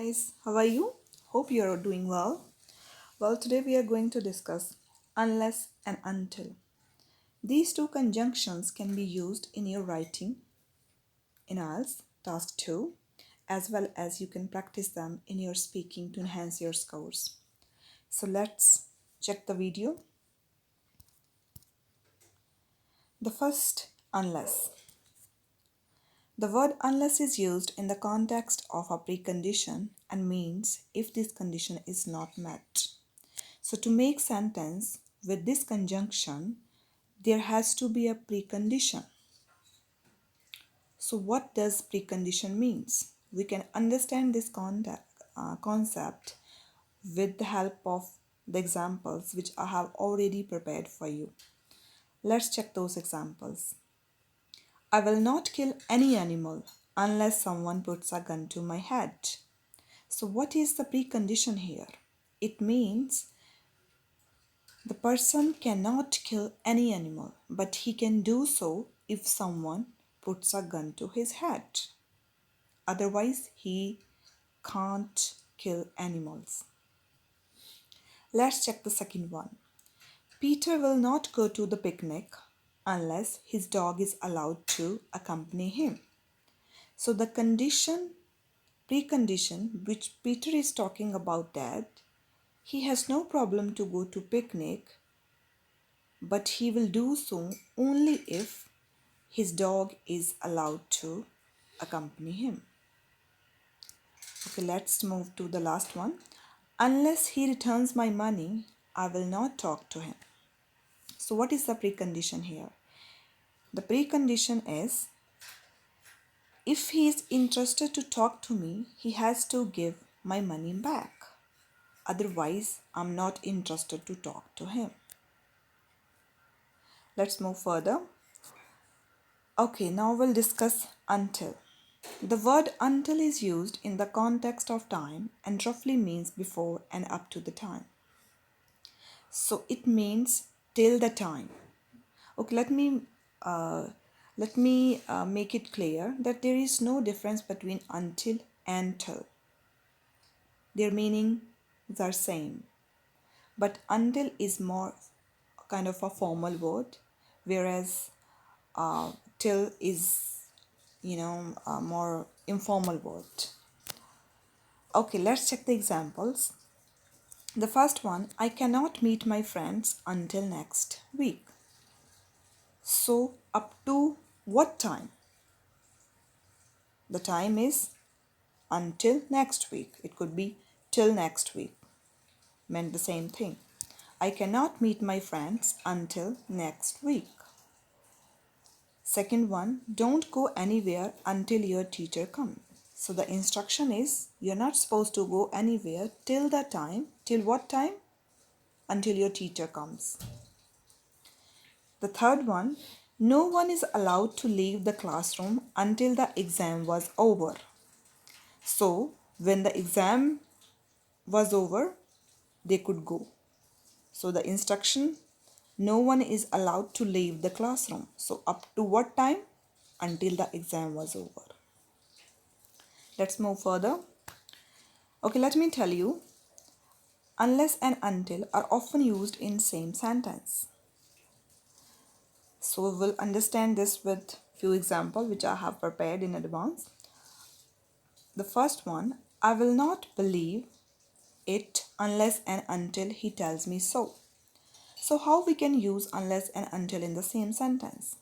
guys, how are you? Hope you are doing well. Well, today we are going to discuss unless and until. These two conjunctions can be used in your writing in IELTS task 2, as well as you can practice them in your speaking to enhance your scores. So let's check the video. The first, unless. The word unless is used in the context of a precondition and means if this condition is not met. So to make sentence with this conjunction, there has to be a precondition. So what does precondition means? We can understand this concept with the help of the examples which I have already prepared for you. Let's check those examples. I will not kill any animal unless someone puts a gun to my head. So what is the precondition here? It means the person cannot kill any animal, but he can do so if someone puts a gun to his head. Otherwise, he can't kill animals. Let's check the second one. Peter will not go to the picnic unless his dog is allowed to accompany him. So the precondition which Peter is talking about, that he has no problem to go to picnic, but he will do so only if his dog is allowed to accompany him. Okay, let's move to the last one. Unless he returns my money, I will not talk to him. So what is the precondition here? The precondition is, if he is interested to talk to me, he has to give my money back. Otherwise, I'm not interested to talk to him. Let's move further. Okay, now we'll discuss until. The word until is used in the context of time and roughly means before and up to the time. So it means till the time. Okay, let me make it clear that there is no difference between until and till. Their meanings are same, but until is more kind of a formal word, whereas till is a more informal word. Okay, let's check the examples. The first one, I cannot meet my friends until next week. So up to what time? The time is until next week. It could be till next week. Meant the same thing. I cannot meet my friends until next week. Second one, don't go anywhere until your teacher comes. So the instruction is, you're not supposed to go anywhere till the time. Till what time? Until your teacher comes. The third one, no one is allowed to leave the classroom until the exam was over. So when the exam was over, they could go. So the instruction, no one is allowed to leave the classroom. So up to what time? Until the exam was over. Let's move further. Okay, let me tell you, unless and until are often used in same sentence. So we'll understand this with few examples which I have prepared in advance. The first one, I will not believe it unless and until he tells me so. So how we can use unless and until in the same sentence?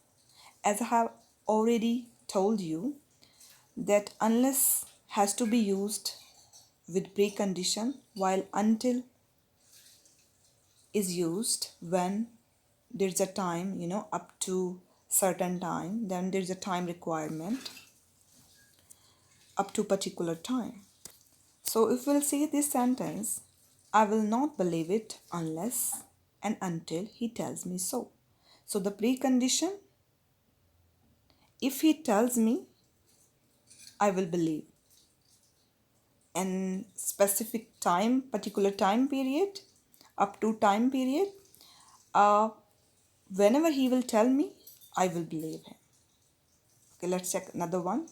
As I have already told you, that unless has to be used with precondition, while until is used when there's a time, up to certain time, then there's a time requirement up to particular time. So if we'll say this sentence, I will not believe it unless and until he tells me so. So the precondition, if he tells me, I will believe. And specific time, particular time period, up to time period, whenever he will tell me, I will believe him. Okay, let's check another one.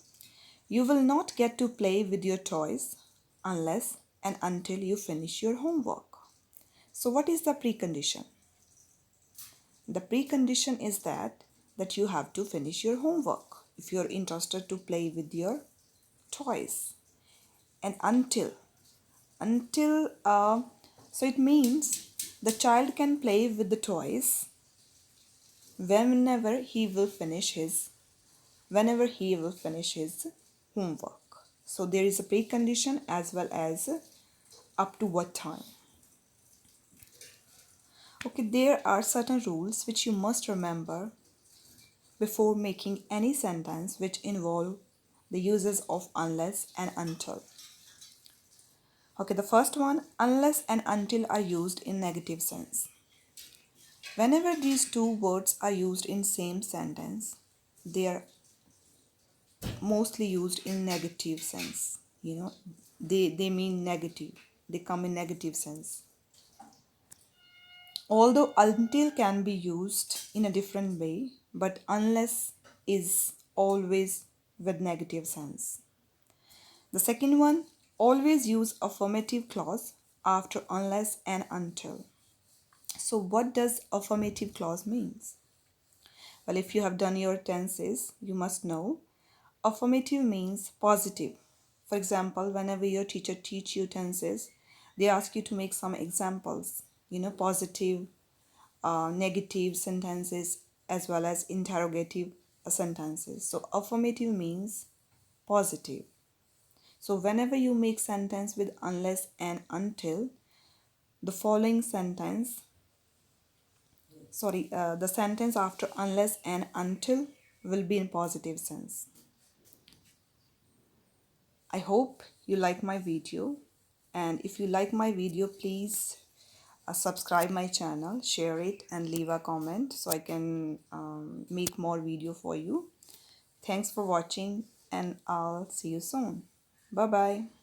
You will not get to play with your toys unless and until you finish your homework. So what is the precondition? The precondition is that you have to finish your homework if you're interested to play with your toys. And until so it means the child can play with the toys whenever he will finish his whenever he will finish his homework. So there is a precondition as well as up to what time. Okay, there are certain rules which you must remember before making any sentence which involve the uses of unless and until. Okay, the first one, unless and until are used in negative sense. Whenever these two words are used in same sentence, they are mostly used in negative sense. They mean negative. They come in negative sense. Although until can be used in a different way, but unless is always with negative sense. The second one, always use affirmative clause after unless and until. So what does affirmative clause means? Well, if you have done your tenses, you must know affirmative means positive. For example, whenever your teacher teach you tenses, they ask you to make some examples, positive, negative sentences as well as interrogative sentences. So affirmative means positive. So whenever you make sentence with unless and until, the following sentence, the sentence after unless and until will be in positive sense. I hope you like my video, and if you like my video, please subscribe my channel, share it and leave a comment so I can make more video for you. Thanks for watching and I'll see you soon. Bye bye.